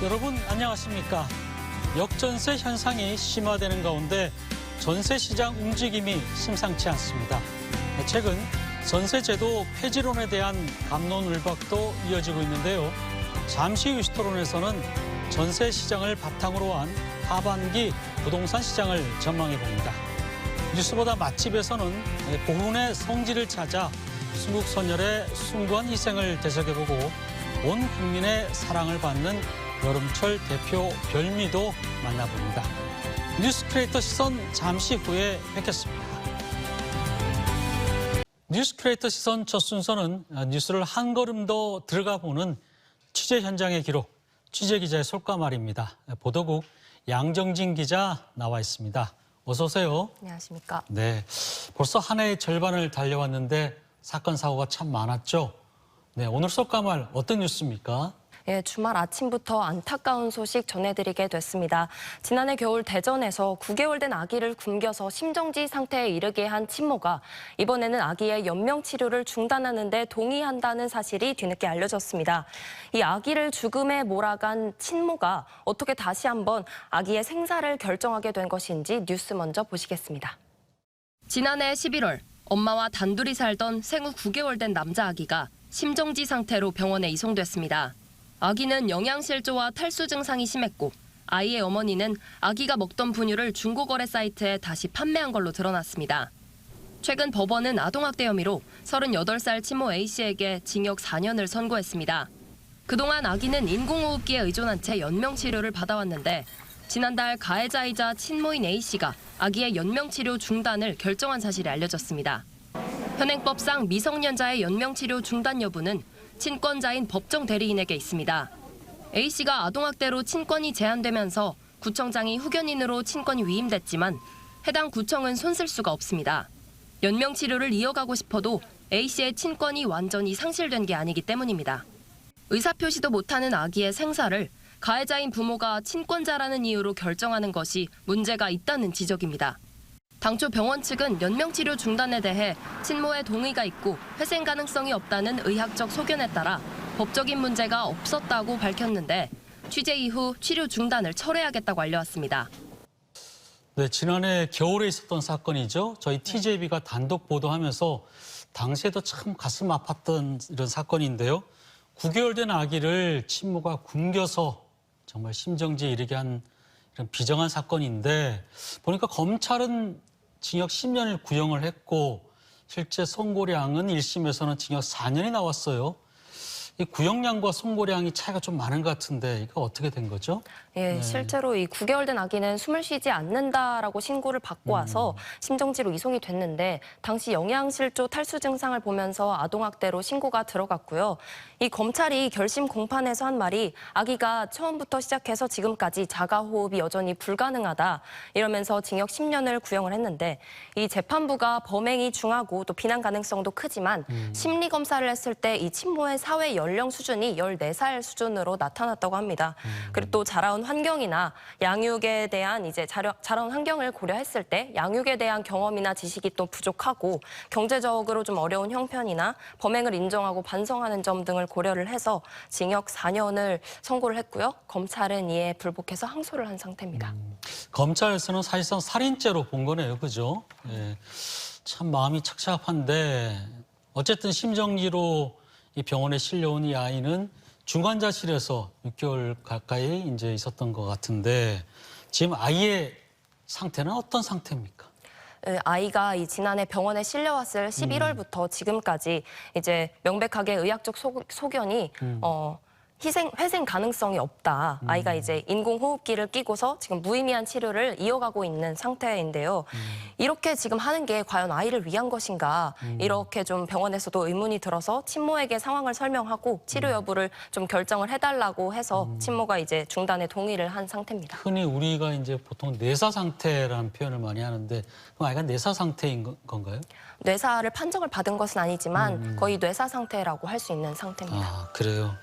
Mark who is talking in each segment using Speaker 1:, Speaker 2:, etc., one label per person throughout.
Speaker 1: 여러분 안녕하십니까? 역전세 현상이 심화되는 가운데 전세 시장 움직임이 심상치 않습니다. 최근 전세제도 폐지론에 대한 갑론을박도 이어지고 있는데요. 잠시 후 시토론에서는 전세 시장을 바탕으로 한 하반기 부동산 시장을 전망해 봅니다. 뉴스보다 맛집에서는 고훈의 성지를 찾아 순국선열의 숭고한 희생을 되새겨보고 온 국민의 사랑을 받는 여름철 대표 별미도 만나봅니다. 뉴스 크리에이터 시선 잠시 후에 뵙겠습니다. 뉴스 크리에이터 시선 첫 순서는 뉴스를 한 걸음 더 들어가 보는 취재 현장의 기록, 취재 기자의 솔까말입니다. 보도국 양정진 기자 나와 있습니다. 어서 오세요.
Speaker 2: 안녕하십니까.
Speaker 1: 네, 벌써 한 해의 절반을 달려왔는데 사건 사고가 참 많았죠. 네, 오늘 솔까말 어떤 뉴스입니까?
Speaker 2: 예, 주말 아침부터 안타까운 소식 전해드리게 됐습니다. 지난해 겨울 대전에서 9개월 된 아기를 굶겨서 심정지 상태에 이르게 한 친모가 이번에는 아기의 연명 치료를 중단하는 데 동의한다는 사실이 뒤늦게 알려졌습니다. 이 아기를 죽음에 몰아간 친모가 어떻게 다시 한번 아기의 생사를 결정하게 된 것인지 뉴스 먼저 보시겠습니다. 지난해 11월 엄마와 단둘이 살던 생후 9개월 된 남자 아기가 심정지 상태로 병원에 이송됐습니다. 아기는 영양실조와 탈수 증상이 심했고 아이의 어머니는 아기가 먹던 분유를 중고거래 사이트에 다시 판매한 걸로 드러났습니다. 최근 법원은 아동학대 혐의로 38살 친모 A씨에게 징역 4년을 선고했습니다. 그동안 아기는 인공호흡기에 의존한 채 연명치료를 받아왔는데 지난달 가해자이자 친모인 A씨가 아기의 연명치료 중단을 결정한 사실이 알려졌습니다. 현행법상 미성년자의 연명치료 중단 여부는 친권자인 법정 대리인에게 있습니다. A씨가 아동학대로 친권이 제한되면서 구청장이 후견인으로 친권이 위임됐지만 해당 구청은 손쓸 수가 없습니다. 연명치료를 이어가고 싶어도 A씨의 친권이 완전히 상실된 게 아니기 때문입니다. 의사표시도 못하는 아기의 생사를 가해자인 부모가 친권자라는 이유로 결정하는 것이 문제가 있다는 지적입니다. 당초 병원 측은 연명치료 중단에 대해 친모의 동의가 있고 회생 가능성이 없다는 의학적 소견에 따라 법적인 문제가 없었다고 밝혔는데 취재 이후 치료 중단을 철회하겠다고 알려왔습니다.
Speaker 1: 네, 지난해 겨울에 있었던 사건이죠. 저희 TJB가 단독 보도하면서 당시에도 참 가슴 아팠던 이런 사건인데요. 9개월 된 아기를 친모가 굶겨서 정말 심정지에 이르게 한 이런 비정한 사건인데 보니까 검찰은 징역 10년을 구형을 했고 실제 선고량은 1심에서는 징역 4년이 나왔어요. 이 구형량과 선고량이 차이가 좀 많은 것 같은데 이거 어떻게 된 거죠?
Speaker 2: 예, 실제로 이 9개월 된 아기는 숨을 쉬지 않는다라고 신고를 받고 와서 심정지로 이송이 됐는데 당시 영양실조 탈수 증상을 보면서 아동학대로 신고가 들어갔고요. 이 검찰이 결심 공판에서 한 말이 아기가 처음부터 시작해서 지금까지 자가호흡이 여전히 불가능하다 이러면서 징역 10년을 구형을 했는데 이 재판부가 범행이 중하고 또 비난 가능성도 크지만 심리검사를 했을 때 이 친모의 사회 연령 수준이 14살 수준으로 나타났다고 합니다. 그리고 또 자라온 환경이나 양육에 대한 자라온 환경을 고려했을 때 양육에 대한 경험이나 지식이 또 부족하고 경제적으로 좀 어려운 형편이나 범행을 인정하고 반성하는 점 등을 고려를 해서 징역 4년을 선고를 했고요. 검찰은 이에 불복해서 항소를 한 상태입니다.
Speaker 1: 검찰에서는 사실상 살인죄로 본 거네요, 그죠? 예. 참 마음이 착잡한데 어쨌든 심정지로 이 병원에 실려온 이 아이는 중환자실에서 6개월 가까이 이제 있었던 것 같은데 지금 아이의 상태는 어떤 상태입니까?
Speaker 2: 아이가 지난해 병원에 실려왔을 11월부터 지금까지 이제 명백하게 의학적 소견이 회생 가능성이 없다. 아이가 이제 인공호흡기를 끼고서 지금 무의미한 치료를 이어가고 있는 상태인데요. 이렇게 지금 하는 게 과연 아이를 위한 것인가 이렇게 좀 병원에서도 의문이 들어서 친모에게 상황을 설명하고 치료 여부를 좀 결정을 해달라고 해서 친모가 이제 중단에 동의를 한 상태입니다.
Speaker 1: 흔히 우리가 이제 보통 뇌사 상태라는 표현을 많이 하는데 그럼 아이가 뇌사 상태인 건가요?
Speaker 2: 뇌사를 판정을 받은 것은 아니지만 거의 뇌사 상태라고 할 수 있는 상태입니다.
Speaker 1: 아, 그래요.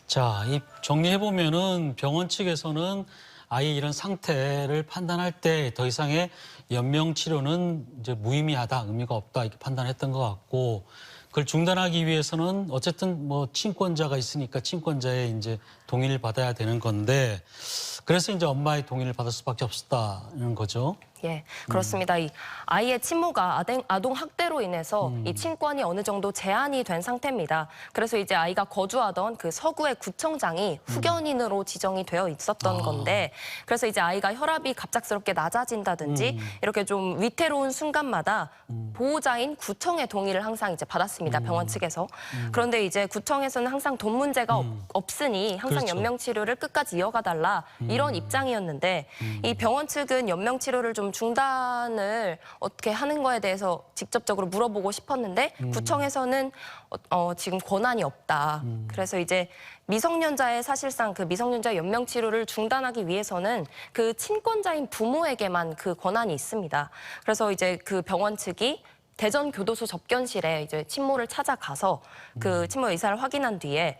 Speaker 1: 자, 이 정리해보면은 병원 측에서는 아이의 이런 상태를 판단할 때 더 이상의 연명 치료는 이제 무의미하다, 의미가 없다 이렇게 판단했던 것 같고 그걸 중단하기 위해서는 어쨌든 뭐 친권자가 있으니까 친권자의 이제 동의를 받아야 되는 건데 그래서 이제 엄마의 동의를 받을 수밖에 없었다는 거죠.
Speaker 2: 예, 그렇습니다. 이 아이의 친모가 아동 학대로 인해서 이 친권이 어느 정도 제한이 된 상태입니다. 그래서 이제 아이가 거주하던 그 서구의 구청장이 후견인으로 지정이 되어 있었던 건데, 그래서 이제 아이가 혈압이 갑작스럽게 낮아진다든지 이렇게 좀 위태로운 순간마다 보호자인 구청의 동의를 항상 이제 받았습니다. 병원 측에서. 그런데 이제 구청에서는 항상 돈 문제가 없으니 항상
Speaker 1: 그렇죠.
Speaker 2: 연명 치료를 끝까지 이어가 달라 이런 입장이었는데 이 병원 측은 연명 치료를 좀 중단을 어떻게 하는 거에 대해서 직접적으로 물어보고 싶었는데 구청에서는 지금 권한이 없다. 그래서 이제 미성년자의 사실상 그 미성년자 연명 치료를 중단하기 위해서는 그 친권자인 부모에게만 그 권한이 있습니다. 그래서 이제 그 병원 측이 대전 교도소 접견실에 이제 친모를 찾아가서 그 친모 의사를 확인한 뒤에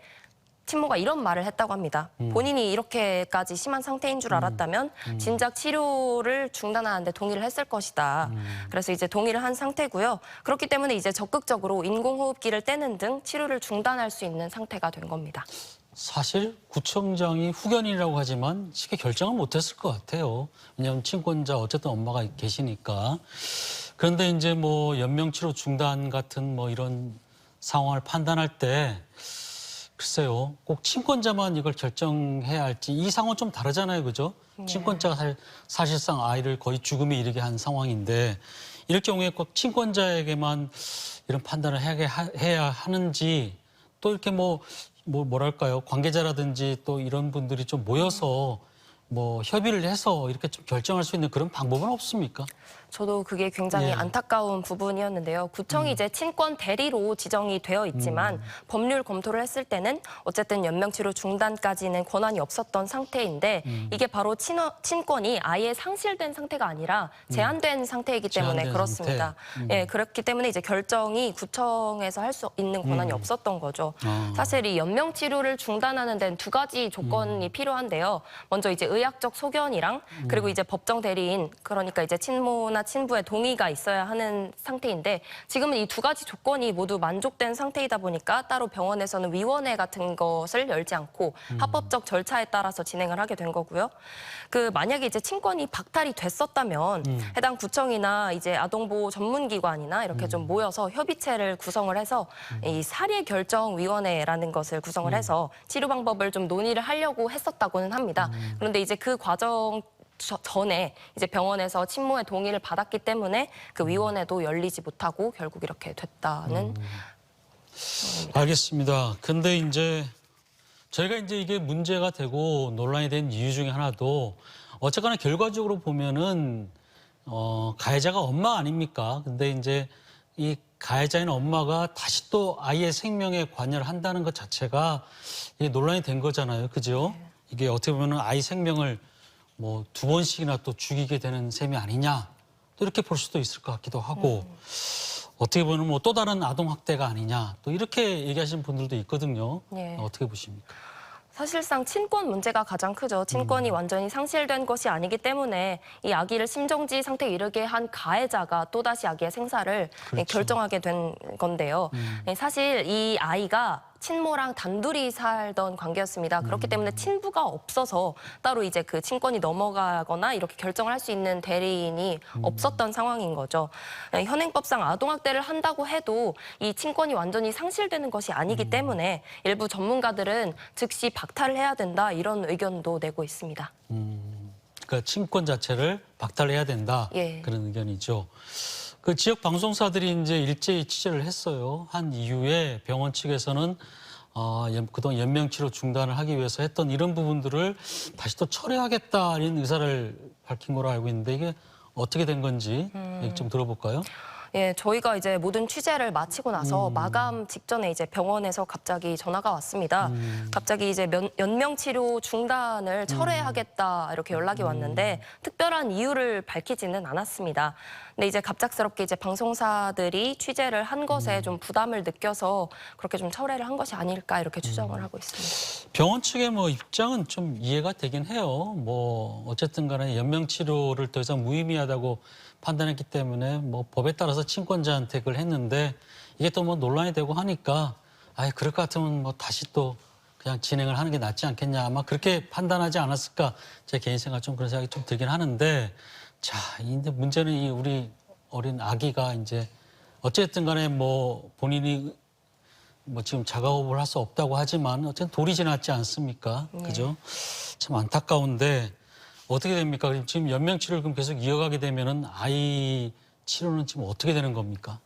Speaker 2: 친모가 이런 말을 했다고 합니다. 본인이 이렇게까지 심한 상태인 줄 알았다면 진작 치료를 중단하는데 동의를 했을 것이다. 그래서 이제 동의를 한 상태고요. 그렇기 때문에 이제 적극적으로 인공호흡기를 떼는 등 치료를 중단할 수 있는 상태가 된 겁니다.
Speaker 1: 사실 구청장이 후견이라고 하지만 쉽게 결정을 못했을 것 같아요. 왜냐하면 친권자 어쨌든 엄마가 계시니까. 그런데 이제 뭐 연명치료 중단 같은 뭐 이런 상황을 판단할 때 글쎄요, 꼭 친권자만 이걸 결정해야 할지 이 상황은 좀 다르잖아요, 그죠?
Speaker 2: 네.
Speaker 1: 친권자가 사실상 아이를 거의 죽음에 이르게 한 상황인데 이럴 경우에 꼭 친권자에게만 이런 판단을 해야 하는지 또 이렇게 뭐랄까요, 관계자라든지 또 이런 분들이 좀 모여서 뭐 협의를 해서 이렇게 좀 결정할 수 있는 그런 방법은 없습니까?
Speaker 2: 저도 그게 굉장히
Speaker 1: 예.
Speaker 2: 안타까운 부분이었는데요. 구청이 이제 친권 대리로 지정이 되어 있지만 법률 검토를 했을 때는 어쨌든 연명치료 중단까지는 권한이 없었던 상태인데 이게 바로 친권이 아예 상실된 상태가 아니라 제한된 상태이기 때문에
Speaker 1: 제한된
Speaker 2: 그렇습니다. 예, 그렇기 때문에 이제 결정이 구청에서 할 수 있는 권한이 없었던 거죠. 사실 이 연명치료를 중단하는 데는 두 가지 조건이 필요한데요. 먼저 이제 의학적 소견이랑 그리고 이제 법정 대리인, 그러니까 이제 친모나 친부의 동의가 있어야 하는 상태인데 지금은 이 두 가지 조건이 모두 만족된 상태이다 보니까 따로 병원에서는 위원회 같은 것을 열지 않고 합법적 절차에 따라서 진행을 하게 된 거고요. 그 만약에 이제 친권이 박탈이 됐었다면 해당 구청이나 이제 아동보호 전문기관이나 이렇게 좀 모여서 협의체를 구성을 해서 이 사례결정위원회라는 것을 구성을 해서 치료 방법을 좀 논의를 하려고 했었다고는 합니다. 그런데 이제 그 과정 전에 이제 병원에서 친모의 동의를 받았기 때문에 그 위원회도 열리지 못하고 결국 이렇게 됐다는.
Speaker 1: 알겠습니다. 근데 이제 저희가 이제 이게 문제가 되고 논란이 된 이유 중에 하나도 어쨌거나 결과적으로 보면은 가해자가 엄마 아닙니까? 근데 이제 이 가해자인 엄마가 다시 또 아이의 생명에 관여를 한다는 것 자체가 이게 논란이 된 거잖아요. 그죠? 이게 어떻게 보면은 아이 생명을 뭐 두 번씩이나 또 죽이게 되는 셈이 아니냐. 또 이렇게 볼 수도 있을 것 같기도 하고 어떻게 보면 뭐 또 다른 아동 학대가 아니냐. 또 이렇게 얘기하시는 분들도 있거든요.
Speaker 2: 예.
Speaker 1: 어떻게 보십니까?
Speaker 2: 사실상 친권 문제가 가장 크죠. 친권이 완전히 상실된 것이 아니기 때문에 이 아기를 심정지 상태에 이르게 한 가해자가 또다시 아기의 생사를
Speaker 1: 그렇죠.
Speaker 2: 결정하게 된 건데요. 사실 이 아이가 친모랑 단둘이 살던 관계였습니다. 그렇기 때문에 친부가 없어서 따로 이제 그 친권이 넘어가거나 이렇게 결정을 할 수 있는 대리인이 없었던 상황인 거죠. 현행법상 아동학대를 한다고 해도 이 친권이 완전히 상실되는 것이 아니기 때문에 일부 전문가들은 즉시 박탈을 해야 된다 이런 의견도 내고 있습니다.
Speaker 1: 그러니까 친권 자체를 박탈해야 된다.
Speaker 2: 예.
Speaker 1: 그런 의견이죠. 그 지역 방송사들이 이제 일제히 취재를 했어요. 한 이후에 병원 측에서는 그동안 연명치료 중단을 하기 위해서 했던 이런 부분들을 다시 또 철회하겠다는 의사를 밝힌 걸로 알고 있는데 이게 어떻게 된 건지 얘기 좀 들어볼까요?
Speaker 2: 예, 저희가 이제 모든 취재를 마치고 나서 마감 직전에 이제 병원에서 갑자기 전화가 왔습니다. 갑자기 이제 연명 치료 중단을 철회하겠다 이렇게 연락이 왔는데 특별한 이유를 밝히지는 않았습니다. 근데 이제 갑작스럽게 이제 방송사들이 취재를 한 것에 좀 부담을 느껴서 그렇게 좀 철회를 한 것이 아닐까 이렇게 추정을 하고 있습니다.
Speaker 1: 병원 측의 뭐 입장은 좀 이해가 되긴 해요. 뭐 어쨌든 간에 연명 치료를 더 이상 무의미하다고 판단했기 때문에 뭐 법에 따라서 친권자한테 그걸 했는데 이게 또 뭐 논란이 되고 하니까 그럴 것 같으면 뭐 다시 또 그냥 진행을 하는 게 낫지 않겠냐. 아마 그렇게 판단하지 않았을까. 제 개인 생각 좀 그런 생각이 좀 들긴 하는데 자, 이제 문제는 이 우리 어린 아기가 이제 어쨌든 간에 뭐 본인이 뭐 지금 자가호흡을 할 수 없다고 하지만 어쨌든 돌이 지났지 않습니까? 그죠? 참 안타까운데 어떻게 됩니까? 지금 연명치료를 그럼 계속 이어가게 되면은 아이 치료는 지금 어떻게 되는 겁니까?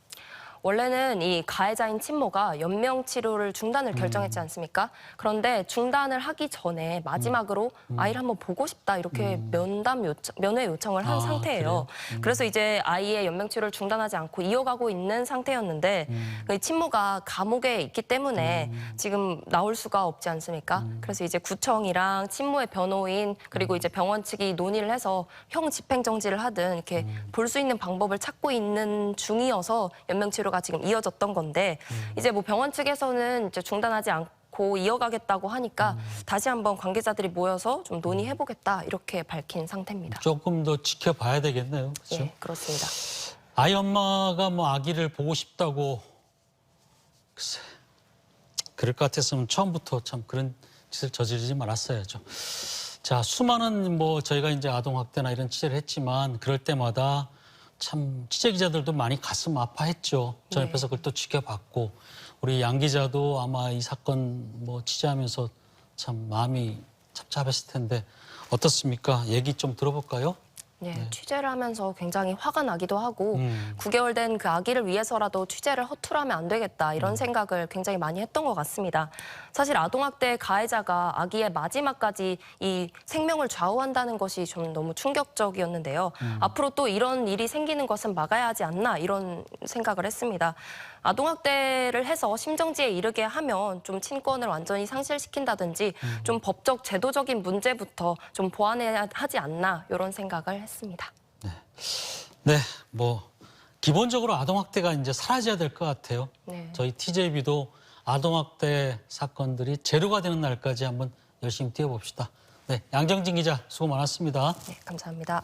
Speaker 2: 원래는 이 가해자인 친모가 연명 치료를 중단을 결정했지 않습니까? 그런데 중단을 하기 전에 마지막으로 아이를 한번 보고 싶다 이렇게 면회 요청을 한 상태예요. 그래서 이제 아이의 연명 치료를 중단하지 않고 이어가고 있는 상태였는데 그 친모가 감옥에 있기 때문에 지금 나올 수가 없지 않습니까? 그래서 이제 구청이랑 친모의 변호인 그리고 이제 병원 측이 논의를 해서 형 집행정지를 하든 이렇게 볼 수 있는 방법을 찾고 있는 중이어서 연명 치료가 지금 이어졌던 건데 이제 뭐 병원 측에서는 이제 중단하지 않고 이어가겠다고 하니까 다시 한번 관계자들이 모여서 좀 논의해보겠다 이렇게 밝힌 상태입니다.
Speaker 1: 조금 더 지켜봐야 되겠네요. 그렇죠?
Speaker 2: 예, 그렇습니다.
Speaker 1: 아이 엄마가 뭐 아기를 보고 싶다고 글쎄 그럴 것 같았으면 처음부터 참 그런 짓을 저지르지 말았어야죠. 자, 수많은 뭐 저희가 이제 아동학대나 이런 취재를 했지만 그럴 때마다 참 취재 기자들도 많이 가슴 아파했죠. 저 옆에서 그걸 또 지켜봤고 우리 양 기자도 아마 이 사건 뭐 취재하면서 참 마음이 착잡했을 텐데 어떻습니까? 얘기 좀 들어볼까요?
Speaker 2: 네, 취재를 하면서 굉장히 화가 나기도 하고 9개월 된 그 아기를 위해서라도 취재를 허투루하면 안 되겠다 이런 생각을 굉장히 많이 했던 것 같습니다. 사실 아동학대 가해자가 아기의 마지막까지 이 생명을 좌우한다는 것이 좀 너무 충격적이었는데요. 앞으로 또 이런 일이 생기는 것은 막아야 하지 않나 이런 생각을 했습니다. 아동학대를 해서 심정지에 이르게 하면 좀 친권을 완전히 상실시킨다든지 좀 법적 제도적인 문제부터 좀 보완해야 하지 않나 이런 생각을 했습니다.
Speaker 1: 네, 뭐 기본적으로 아동학대가 이제 사라져야 될 것 같아요.
Speaker 2: 네.
Speaker 1: 저희 TJB도 아동학대 사건들이 제로가 되는 날까지 한번 열심히 뛰어봅시다. 네, 양정진 기자 수고 많았습니다.
Speaker 2: 네, 감사합니다.